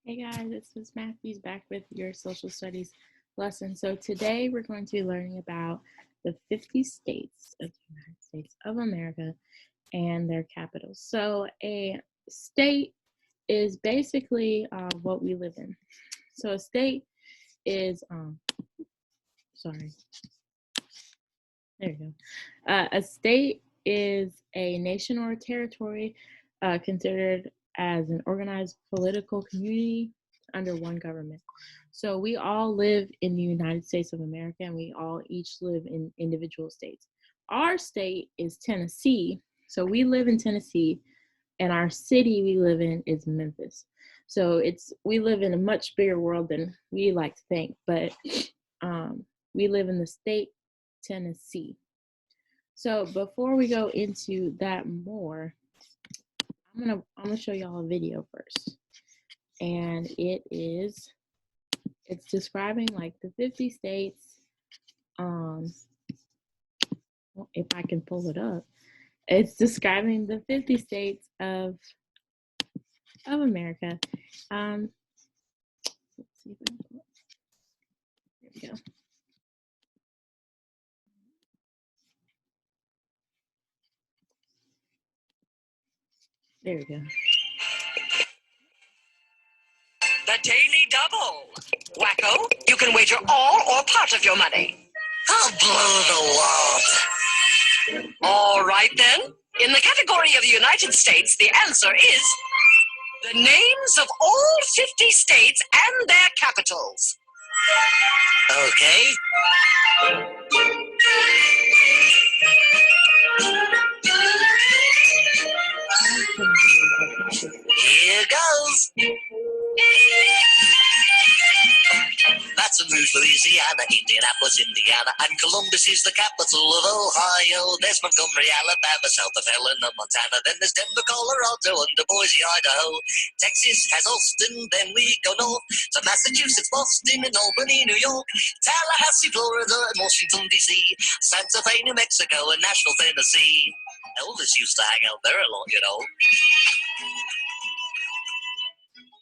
Hey guys, it's Ms. Matthews back with your social studies lesson. So today we're going to be learning about the 50 states of the United States of America and their capitals. So a state is basically what we live in. So a state is, sorry, there you go. A state is a nation or a territory considered as an organized political community under one government. So we all live in the United States of America, and we all each live in individual states. Our state is Tennessee, so we live in Tennessee, and our city we live in is Memphis. So we live in a much bigger world than we like to think, but we live in the state Tennessee. So before we go into that more, I'm gonna show y'all a video first, and it's describing like the 50 states. If I can pull it up, it's describing the 50 states of America. Let's see if I can pull it. There we go. There we go. The Daily Double. Wacko, you can wager all or part of your money. I'll blow the wad. All right then. In the category of the United States, the answer is the names of all 50 states and their capitals. Okay. Here goes. That's a move, Louisiana, Indianapolis, Indiana, and Columbus is the capital of Ohio. There's Montgomery, Alabama, south of Helena, Montana. Then there's Denver, Colorado, under Boise, Idaho. Texas has Austin, then we go north to Massachusetts, Boston, and Albany, New York. Tallahassee, Florida, and Washington, D.C. Santa Fe, New Mexico, and Nashville, Tennessee. Elvis used to hang out there a lot, you know.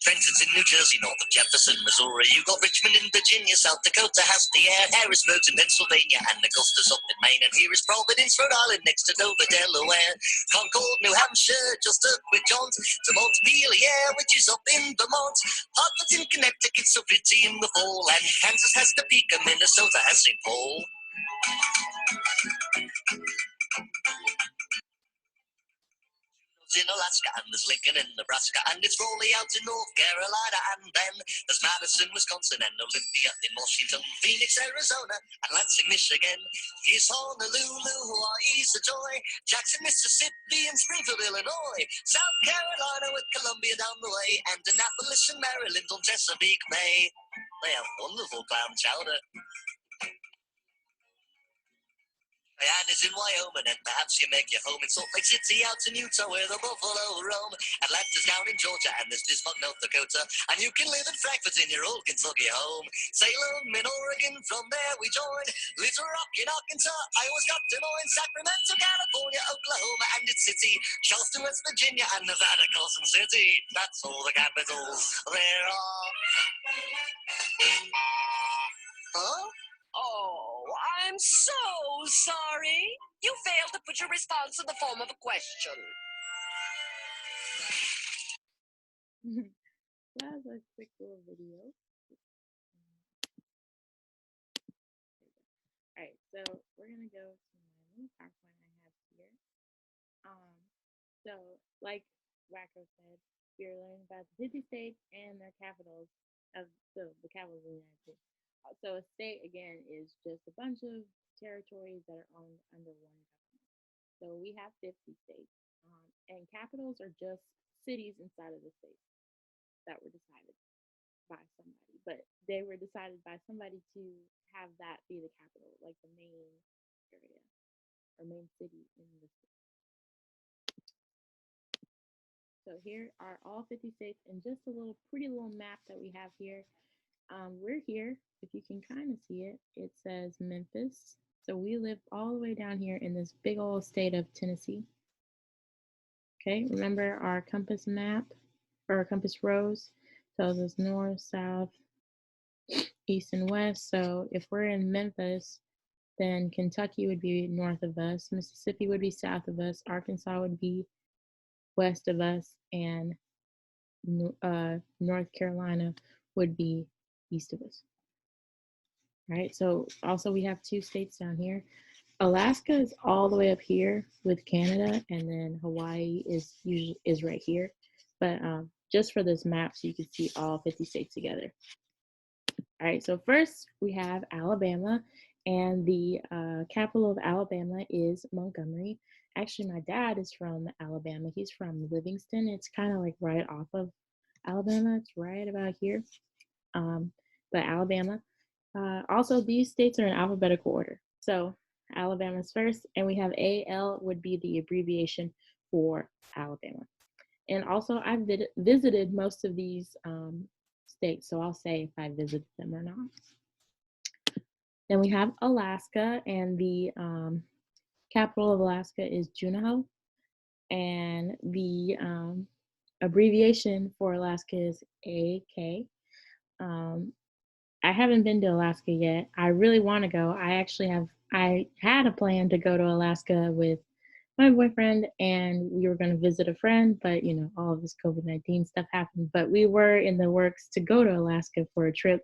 Trenton's in New Jersey, north of Jefferson, Missouri. You got Richmond in Virginia, South Dakota has the air. Harrisburg's in Pennsylvania, and Augusta's up in Maine. And here is Providence, Rhode Island, next to Dover, Delaware. Concord, New Hampshire, just a quick jaunt to Montpelier, which is up in Vermont. Hartford's in Connecticut, so pretty in the fall. And Kansas has Topeka, Minnesota has St. Paul. In Alaska, and there's Lincoln in Nebraska, and it's Raleigh out in North Carolina, and then there's Madison, Wisconsin, and Olympia in Washington, Phoenix, Arizona, and Lansing, Michigan. Here's Honolulu, Hawaii's a joy, Jackson, Mississippi, and Springfield, Illinois, South Carolina with Columbia down the way, and Annapolis and Maryland on Chesapeake Bay. They have wonderful clam chowder. And it's in Wyoming, and perhaps you make your home in Salt Lake City, out in Utah, where the buffalo roam. Atlanta's down in Georgia, and there's Bismarck, North Dakota, and you can live in Frankfurt in your old Kentucky home. Salem in Oregon, from there we join. Little Rock in Arkansas, Iowa's got Des Moines, Sacramento, California, Oklahoma, and its city, Charleston, West Virginia, and Nevada, Carson City. That's all the capitals there are. Huh? Oh, I'm so sorry. You failed to put your response in the form of a question. That was a quick little video. Alright, so we're gonna go to my little PowerPoint I have here. So like Wacko said, we're learning about the 50 states and their capitals of the capitals of the United States. So a state again is just a bunch of territories that are owned under one government. So we have 50 states, and capitals are just cities inside of the state that were decided by somebody, but they were decided by somebody to have that be the capital, like the main area or main city in the state. So here are all 50 states and just a little pretty little map that we have here. We're here, if you can kind of see it, it says Memphis. So we live all the way down here in this big old state of Tennessee. Okay, remember our compass map or our compass rose? tells us north, south, east, and west. So if we're in Memphis, then Kentucky would be north of us, Mississippi would be south of us, Arkansas would be west of us, and North Carolina would be east of us. Right, so also we have 2 states down here. Alaska is all the way up here with Canada, and then Hawaii is right here. But just for this map, so you can see all 50 states together. All right, so first we have Alabama, and the capital of Alabama is Montgomery. Actually, my dad is from Alabama. He's from Livingston. It's kind of like right off of Alabama. It's right about here. But Alabama. Also, these states are in alphabetical order. So Alabama's first, and we have AL would be the abbreviation for Alabama. And also, I've visited most of these states, so I'll say if I visited them or not. Then we have Alaska, and the capital of Alaska is Juneau, and the abbreviation for Alaska is AK. I haven't been to Alaska yet. I really want to go. I had a plan to go to Alaska with my boyfriend, and we were going to visit a friend, but you know, all of this COVID-19 stuff happened. But we were in the works to go to Alaska for a trip,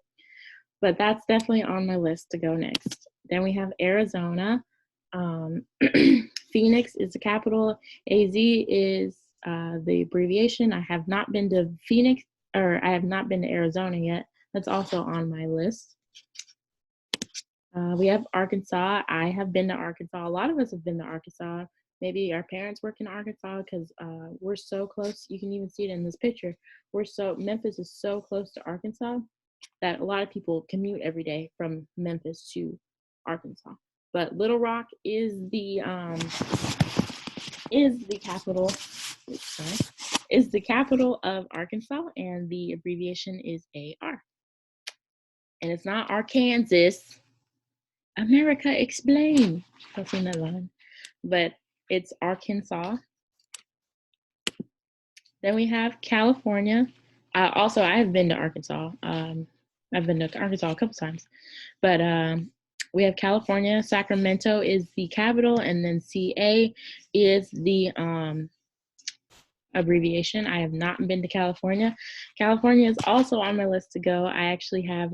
but that's definitely on my list to go next. Then we have Arizona. Phoenix is the capital. AZ is the abbreviation. I have not been to Phoenix, or I have not been to Arizona yet. That's also on my list. We have Arkansas. I have been to Arkansas. A lot of us have been to Arkansas. Maybe our parents work in Arkansas because we're so close. You can even see it in this picture. Memphis is so close to Arkansas that a lot of people commute every day from Memphis to Arkansas. But Little Rock is the capital. Is the capital of Arkansas, and the abbreviation is AR. And it's not Arkansas. America explain. I've seen that line. But it's Arkansas. Then we have California. Also, I have been to Arkansas. I've been to Arkansas a couple times. But we have California. Sacramento is the capital, and then CA is the abbreviation. I have not been to California. California is also on my list to go. I actually have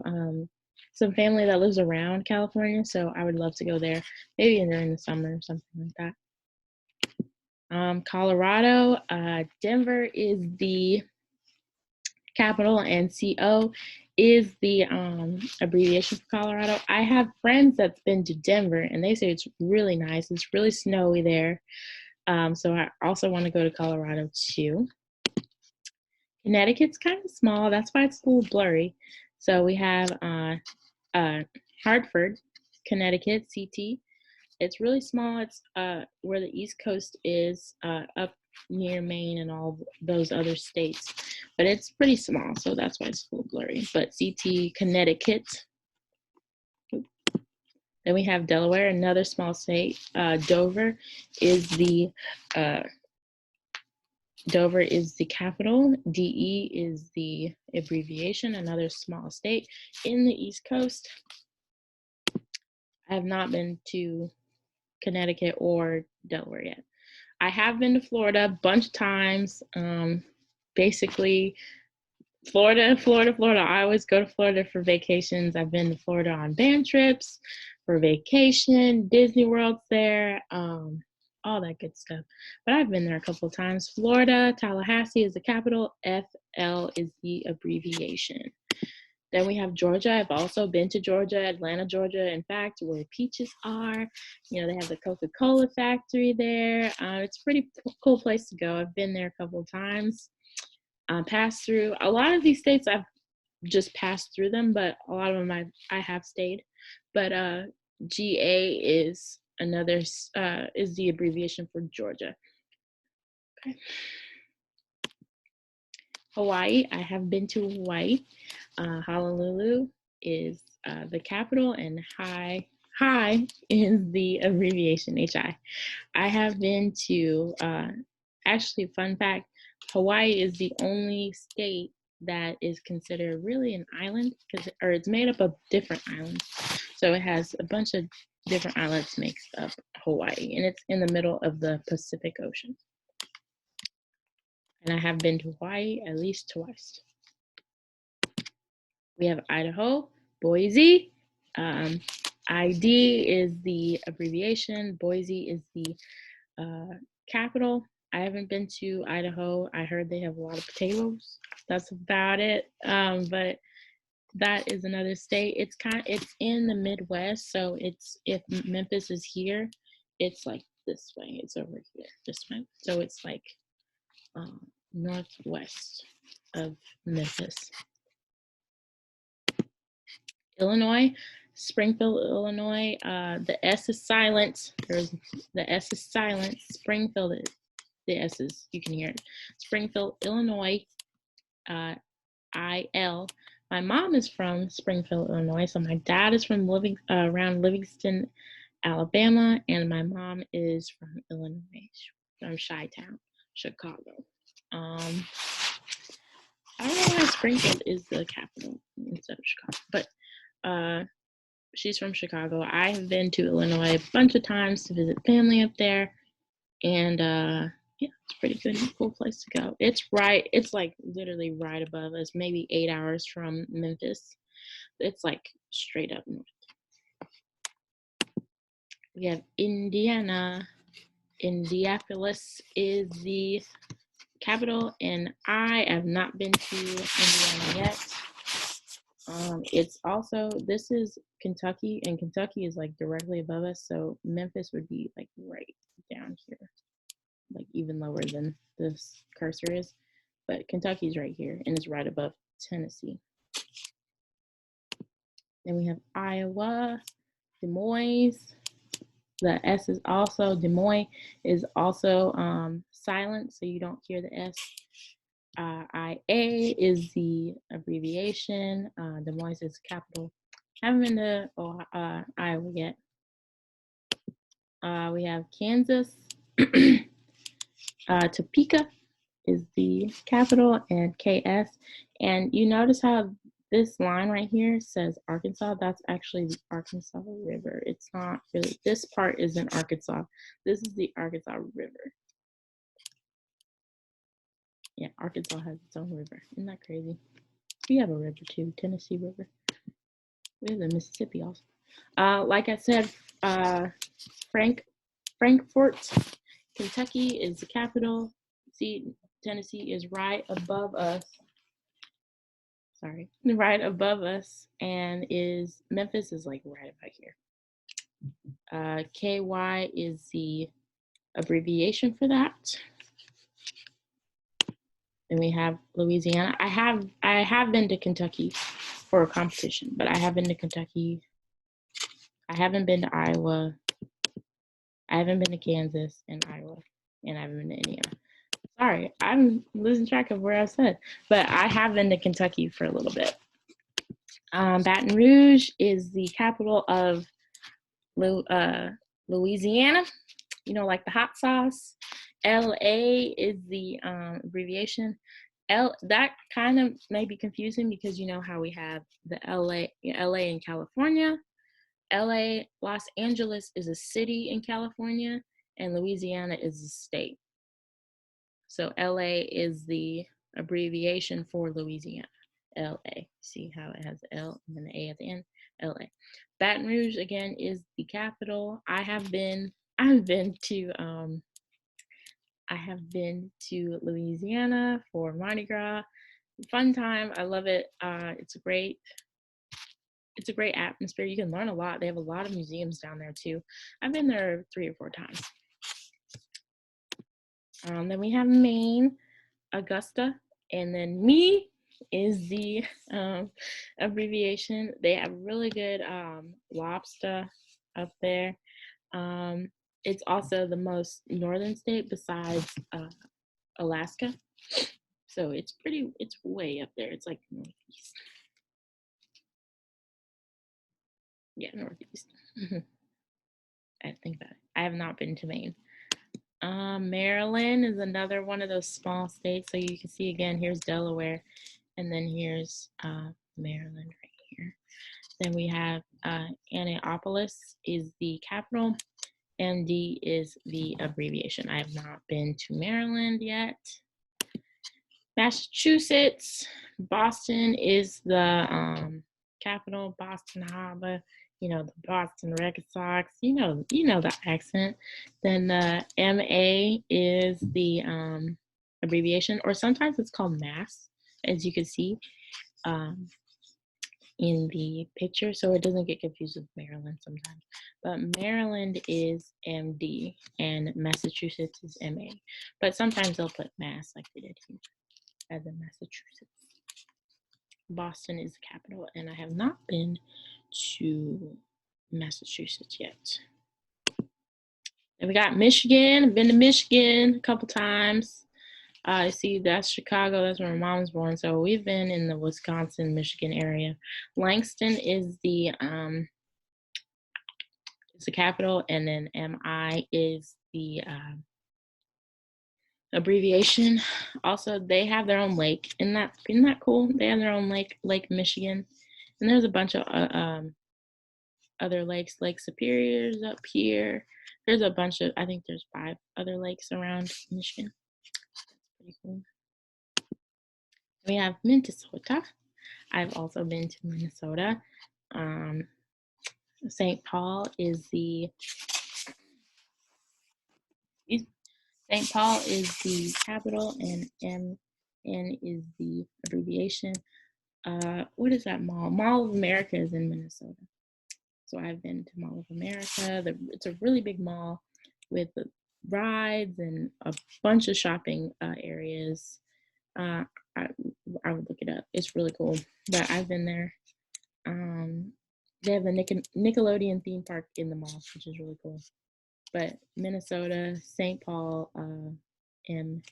some family that lives around California, so I would love to go there, maybe during the summer or something like that. Colorado, Denver is the capital, and CO is the abbreviation for Colorado. I have friends that's been to Denver, and they say it's really nice. It's really snowy there. So I also want to go to Colorado too. Connecticut's kind of small. That's why it's a little blurry. So we have Hartford, Connecticut, CT. It's really small. It's where the East Coast is, up near Maine and all those other states. But it's pretty small, so that's why it's a little blurry. But CT, Connecticut. Then we have Delaware, another small state. Dover is the capital. DE is the abbreviation, another small state in the East Coast. I have not been to Connecticut or Delaware yet. I have been to Florida a bunch of times. Basically, Florida. I always go to Florida for vacations. I've been to Florida on band trips, for vacation, Disney World's there, all that good stuff. But I've been there a couple of times. Florida, Tallahassee is the capital. FL is the abbreviation. Then we have Georgia. I've also been to Georgia, Atlanta, Georgia, in fact, where peaches are. You know, they have the Coca-Cola factory there. It's a pretty cool place to go. I've been there a couple of times. Passed through. A lot of these states I've just passed through them, but a lot of them I have stayed. But GA is another, is the abbreviation for Georgia. Okay. Hawaii, I have been to Hawaii. Honolulu is the capital, and Hi is the abbreviation, HI. I have been to, actually, fun fact, Hawaii is the only state that is considered really an island, or it's made up of different islands. So it has a bunch of different islands makes up Hawaii, and it's in the middle of the Pacific Ocean. And I have been to Hawaii at least twice. We have Idaho, Boise. ID is the abbreviation. Boise is the capital. I haven't been to Idaho. I heard they have a lot of potatoes. That's about it. But that is another state. It's in the Midwest. So if Memphis is here, it's like this way. It's over here, this way. So it's like northwest of Memphis. Illinois, Springfield, Illinois. The S is silent. The S is silent. Springfield, the S is, you can hear it. Springfield, Illinois, IL. My mom is from Springfield, Illinois. So my dad is from around Livingston, Alabama, and my mom is from Illinois, from Chi-Town, Chicago. I don't know why Springfield is the capital instead of Chicago, but she's from Chicago. I have been to Illinois a bunch of times to visit family up there, and yeah, it's pretty good, cool place to go. It's like literally right above us, maybe 8 hours from Memphis. It's like straight up north. We have Indiana. Indianapolis is the capital, and I have not been to Indiana yet. It's also, this is Kentucky, and Kentucky is like directly above us, so Memphis would be like right down here, like even lower than this cursor is, but Kentucky's right here, and it's right above Tennessee. Then we have Iowa, Des Moines. The S is also, Des Moines is also silent, so you don't hear the S. IA is the abbreviation. Des Moines is the capital. I haven't been to Iowa yet. We have Kansas. Topeka is the capital, and KS. And you notice how this line right here says Arkansas. That's actually the Arkansas River. It's not really, this part isn't Arkansas. This is the Arkansas River. Yeah, Arkansas has its own river. Isn't that crazy? We have a river too, Tennessee River. We have the Mississippi also. Like I said, Frankfort, Kentucky is the capital. See, Tennessee is right above us. Sorry, right above us, and Memphis is like right about here. KY is the abbreviation for that. Then we have Louisiana. I have been to Kentucky for a competition, but I have been to Kentucky. I haven't been to Iowa. I haven't been to Kansas and Iowa, and I haven't been to Indiana. Sorry, I'm losing track of where I said, but I have been to Kentucky for a little bit. Baton Rouge is the capital of Louisiana, you know, like the hot sauce. LA is the abbreviation. That kind of may be confusing because you know how we have the LA in California. LA, Los Angeles is a city in California, and Louisiana is a state. So LA is the abbreviation for Louisiana. LA. See how it has the L and then the A at the end? LA. Baton Rouge again is the capital. I have been to Louisiana for Mardi Gras. Fun time. I love it. It's a great atmosphere. You can learn a lot. They have a lot of museums down there too. I've been there 3 or 4 times. Then we have Maine, Augusta, and then me is the abbreviation. They have really good lobster up there. It's also the most northern state besides Alaska. So it's way up there. It's like northeast. Yeah, northeast. I think about it. I have not been to Maine. Maryland is another one of those small states. So you can see again, here's Delaware. And then here's Maryland right here. Then we have Annapolis is the capital. MD is the abbreviation. I have not been to Maryland yet. Massachusetts, Boston is the capital. Boston Harbor, you know, the Boston Red Sox. You know the accent. Then the MA is the abbreviation, or sometimes it's called Mass, as you can see in the picture, so it doesn't get confused with Maryland sometimes. But Maryland is MD and Massachusetts is MA. But sometimes they'll put Mass like they did here as in Massachusetts. Boston is the capital, and I have not been to Massachusetts yet. And we got Michigan. I've been to Michigan a couple times. I see that's Chicago. That's where my mom's born. So we've been in the Wisconsin, Michigan area. Langston is the capital, and then MI is the abbreviation. Also, they have their own lake. Isn't that cool? They have their own lake, Lake Michigan, and there's a bunch of other lakes. Lake Superior's up here. There's a bunch of, I think there's 5 other lakes around Michigan. That's pretty cool. We have Minnesota. I've also been to Minnesota. St. Paul is the capital, and MN is the abbreviation. What is that mall? Mall of America is in Minnesota. So I've been to Mall of America. It's a really big mall with rides and a bunch of shopping areas. I would look it up. It's really cool. But I've been there. They have a Nickelodeon theme park in the mall, which is really cool. But Minnesota, St. Paul, MN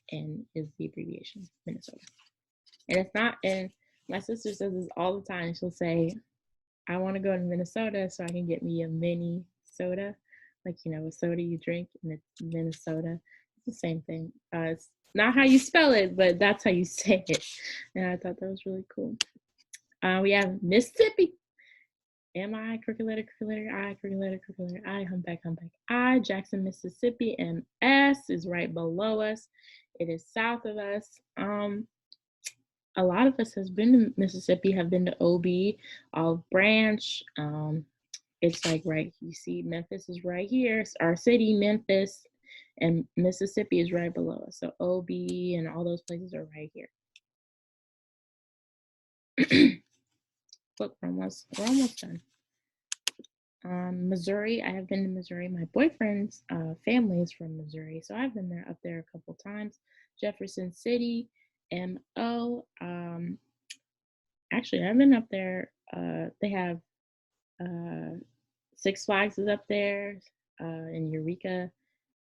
is the abbreviation, Minnesota. And it's not, and my sister says this all the time. She'll say, I want to go to Minnesota so I can get me a mini soda, like, you know, a soda you drink, and it's Minnesota. It's the same thing. It's not how you spell it, but that's how you say it. And I thought that was really cool. We have Mississippi. M-I, crooked letter, I, crooked letter, I, humpback, I. Jackson, Mississippi. MS is right below us. It is south of us. A lot of us has been to Mississippi, have been to OB, Olive Branch. It's like right, you see Memphis is right here. It's our city, Memphis, and Mississippi is right below us. So OB and all those places are right here. Look, we're almost done. Missouri, I have been to Missouri. My boyfriend's family is from Missouri, so I've been up there a couple times. Jefferson City, MO. Actually, I've been up there. They have Six Flags is up there in Eureka,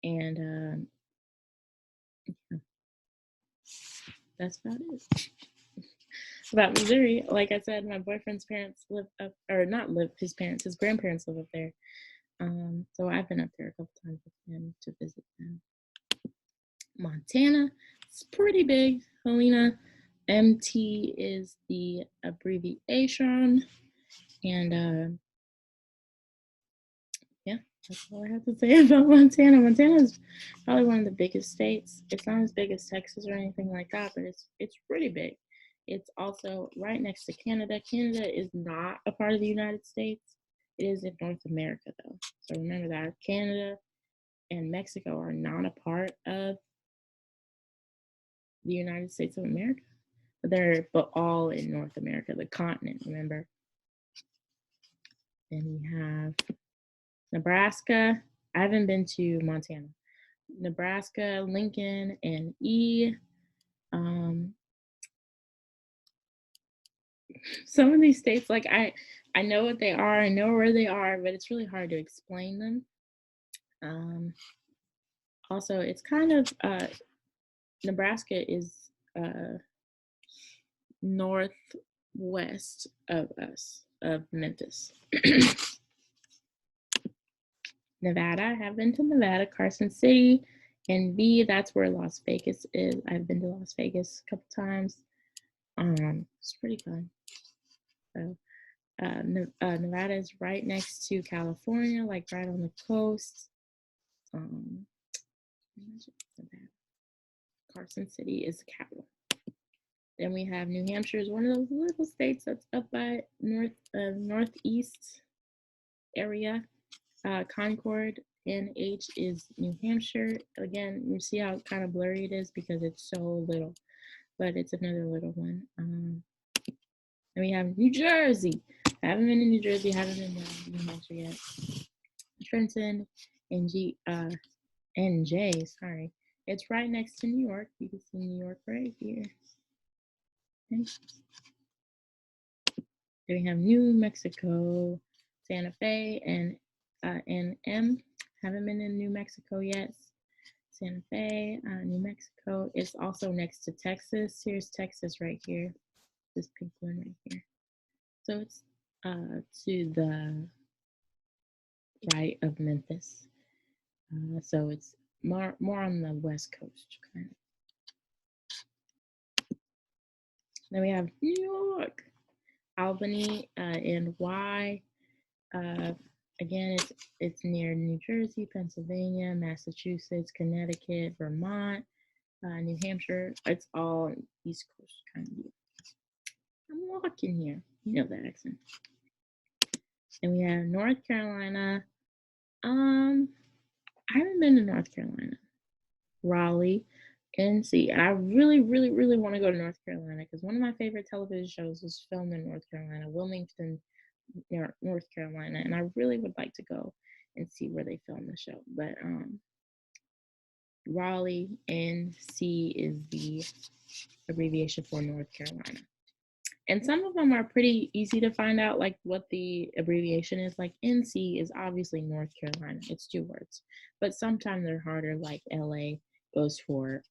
and that's about it. About Missouri, like I said, my boyfriend's parents live up, or not live, his grandparents live up there. So I've been up there a couple times with him to visit them. Montana, it's pretty big. Helena, MT is the abbreviation. And yeah, that's all I have to say about Montana. Montana is probably one of the biggest states. It's not as big as Texas or anything like that, but it's pretty big. It's also right next to Canada. Canada is not a part of the United States. It is in North America, though. So remember that. Canada and Mexico are not a part of the United States of America. But they're all in North America, the continent, remember? Then we have Nebraska. I haven't been to Montana. Nebraska, Lincoln, and E. Some of these states, like I know what they are, I know where they are, but it's really hard to explain them. Also, it's kind of Nebraska is northwest of us, of Memphis. Nevada, I have been to Nevada, Carson City, and V, that's where Las Vegas is. I've been to Las Vegas a couple times. It's pretty fun. So Nevada is right next to California, like right on the coast. Carson City is the capital. Then we have New Hampshire is one of those little states that's up by northeast area. Concord, NH is New Hampshire. Again, you see how kind of blurry it is because it's so little, but it's another little one. And we have New Jersey. I haven't been in New Jersey, haven't been in New Hampshire yet. Trenton, NJ, sorry. It's right next to New York. You can see New York right here. Okay. Then we have New Mexico, Santa Fe, and NM. Haven't been in New Mexico yet. Santa Fe, New Mexico. It's also next to Texas. Here's Texas right here. This pink one right here. So it's to the right of Memphis. So it's more on the west coast, kind of. Then we have New York, Albany, and Y. Again, it's near New Jersey, Pennsylvania, Massachusetts, Connecticut, Vermont, New Hampshire. It's all East Coast kind of deal. I'm walking here. You know that accent. And we have North Carolina. I haven't been to North Carolina. Raleigh, NC. And I really, really, really want to go to North Carolina because one of my favorite television shows was filmed in North Carolina, Wilmington, North Carolina. And I really would like to go and see where they filmed the show. But Raleigh, NC is the abbreviation for North Carolina. And some of them are pretty easy to find out, like what the abbreviation is. Like NC is obviously North Carolina. It's 2 words. But sometimes they're harder, like LA goes for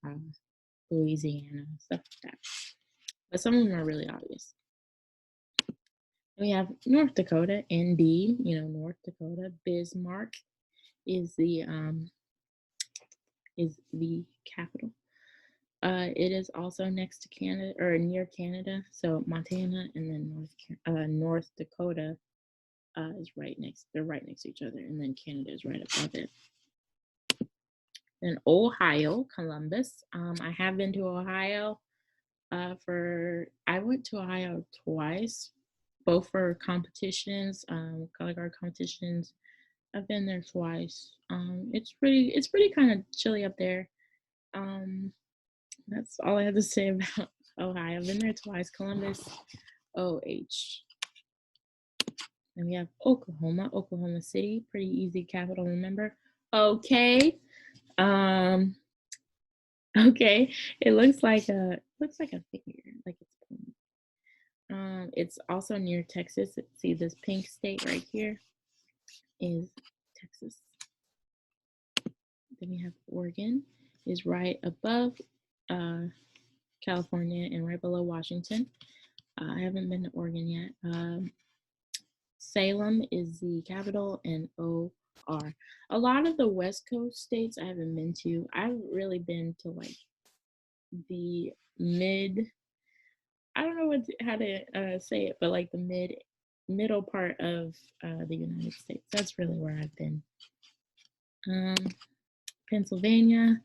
Louisiana, stuff like that. But some of them are really obvious. And we have North Dakota, ND, you know, North Dakota. Bismarck is the capital. It is also next to Canada, or near Canada. So Montana and then North Dakota is right next. They're right next to each other, and then Canada is right above it. Then Ohio, Columbus. I have been to Ohio. I went to Ohio twice, both for competitions, color guard competitions. I've been there twice. It's pretty kind of chilly up there. That's all I have to say about Ohio. I've been there twice. Columbus, OH. And we have Oklahoma, Oklahoma City. Pretty easy capital, remember? Okay. Okay. It looks like a figure, like it's pointing. It's also near Texas. See this pink state right here is Texas. Then we have Oregon is right above California and right below Washington. I haven't been to Oregon yet. Salem is the capital, and OR. A lot of the West Coast states I haven't been to. I've really been to like the I don't know how to say it, but like the middle part of the United States. That's really where I've been. Pennsylvania,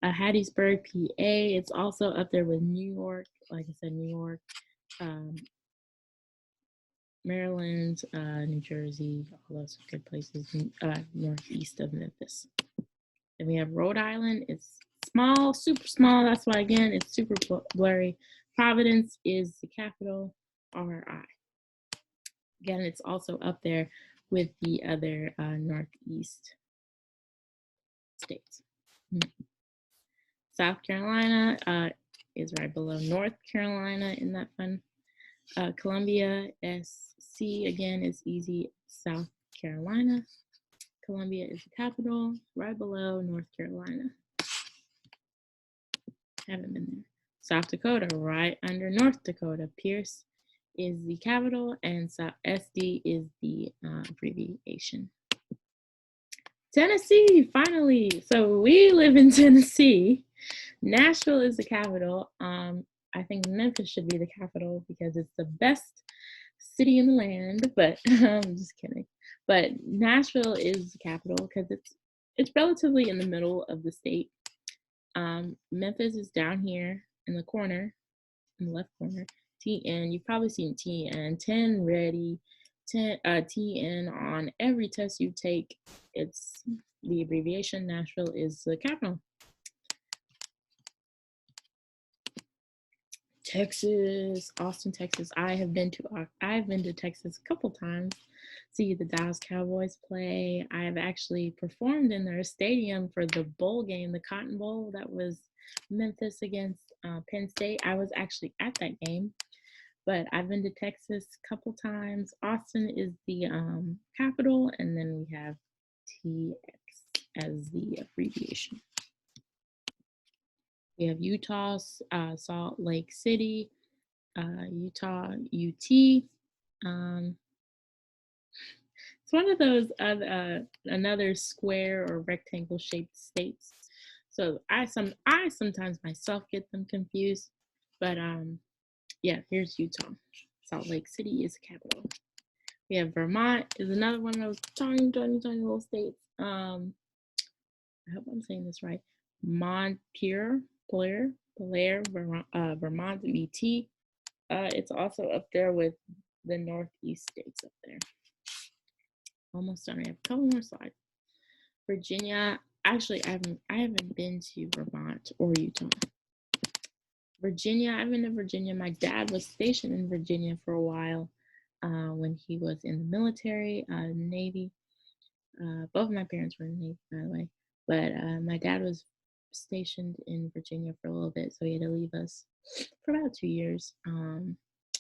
Hattiesburg, PA. It's also up there with New York. Like I said, New York, Maryland, New Jersey, all those good places northeast of Memphis. Then we have Rhode Island. It's small, super small. That's why, again, it's super blurry. Providence is the capital, RI. Again, it's also up there with the other northeast states. South Carolina is right below North Carolina in that fun. Columbia, SC, again, is easy. South Carolina. Columbia is the capital, right below North Carolina. Haven't been there. South Dakota, right under North Dakota. Pierce is the capital, and SD is the abbreviation. Tennessee, finally. So we live in Tennessee. Nashville is the capital. I think Memphis should be the capital because it's the best city in the land, but I'm just kidding. But Nashville is the capital because it's relatively in the middle of the state. Memphis is down here in the corner, in the left corner. TN, you've probably seen TN, 10 ready, TN on every test you take. It's the abbreviation. Nashville is the capital. Texas, Austin, Texas. I've been to Texas a couple times. See the Dallas Cowboys play. I have actually performed in their stadium for the bowl game, the Cotton Bowl. That was Memphis against Penn State. I was actually at that game, but I've been to Texas a couple times. Austin is the capital, and then we have TX as the abbreviation. We have Utah, Salt Lake City, Utah, UT. It's one of those another square or rectangle shaped states. So I sometimes myself get them confused, but yeah, here's Utah. Salt Lake City is the capital. We have Vermont is another one of those tiny little states. I hope I'm saying this right. Montpelier, Vermont, VT. It's also up there with the Northeast states up there. Almost done. I have a couple more slides. Virginia. Actually, I haven't been to Vermont or Utah. Virginia. I've been to Virginia. My dad was stationed in Virginia for a while when he was in the military, Navy. Both of my parents were in the Navy, by the way. But my dad was stationed in Virginia for a little bit, so he had to leave us for about 2 years.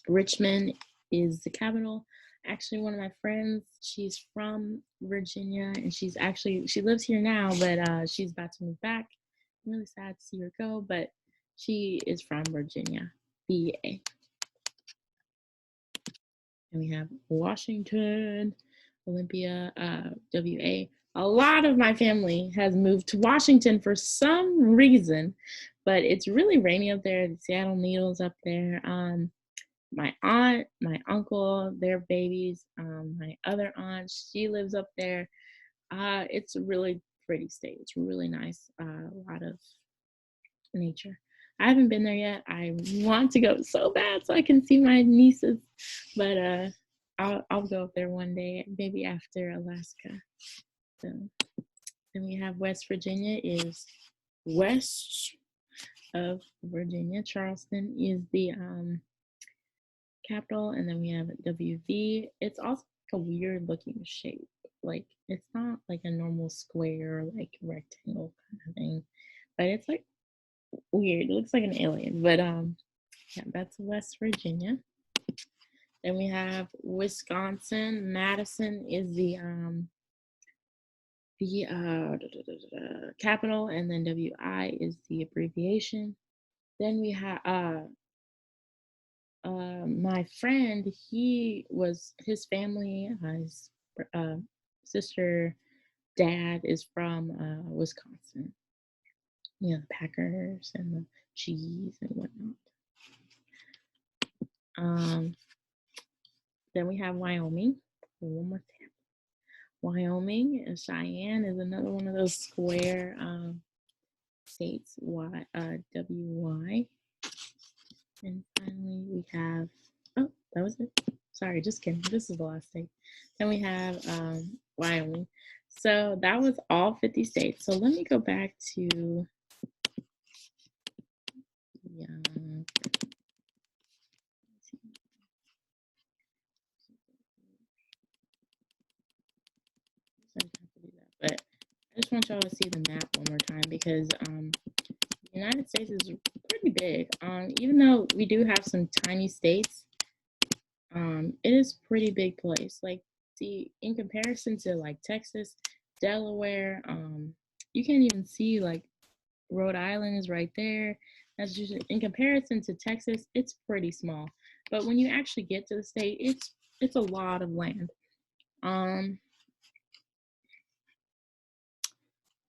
Richmond is the capital. Actually, one of my friends, she's from Virginia, and she lives here now, but she's about to move back. I'm really sad to see her go, but she is from Virginia, VA. And we have Washington, Olympia, WA. A lot of my family has moved to Washington for some reason, but it's really rainy up there. The Seattle Needles up there. My aunt, my uncle, their babies. My other aunt, she lives up there. It's a really pretty state. It's really nice. A lot of nature. I haven't been there yet. I want to go so bad so I can see my nieces, but I'll go up there one day, maybe after Alaska. So then we have West Virginia is west of Virginia. Charleston is the capital, and then we have WV. It's also like a weird looking shape. Like it's not like a normal square, like rectangle kind of thing, but it's like weird. It looks like an alien, but yeah, that's West Virginia. Then we have Wisconsin. Madison is the capital, and then WI is the abbreviation. Then we have my friend. His family, his sister, dad is from Wisconsin. You know, the Packers and the cheese and whatnot. Then we have Wyoming. One more time. Wyoming and Cheyenne is another one of those square states. WY. And finally, we have. Oh, that was it. Sorry, just kidding. This is the last state. Then we have Wyoming. So that was all 50 states. So let me go back to. But I just want y'all to see the map one more time because the United States is pretty big. Even though we do have some tiny states, it is a pretty big place. Like, see, in comparison to like Texas, Delaware, you can't even see like Rhode Island is right there. That's just in comparison to Texas, it's pretty small. But when you actually get to the state, it's a lot of land.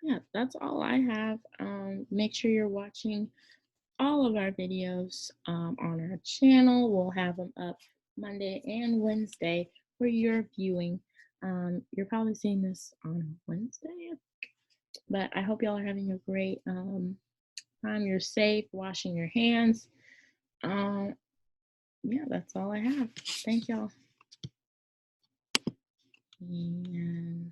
Yeah, that's all I have. Make sure you're watching all of our videos on our channel. We'll have them up Monday and Wednesday for your viewing. You're probably seeing this on Wednesday, but I hope y'all are having a great time. You're safe, washing your hands. Yeah, that's all I have. Thank y'all. And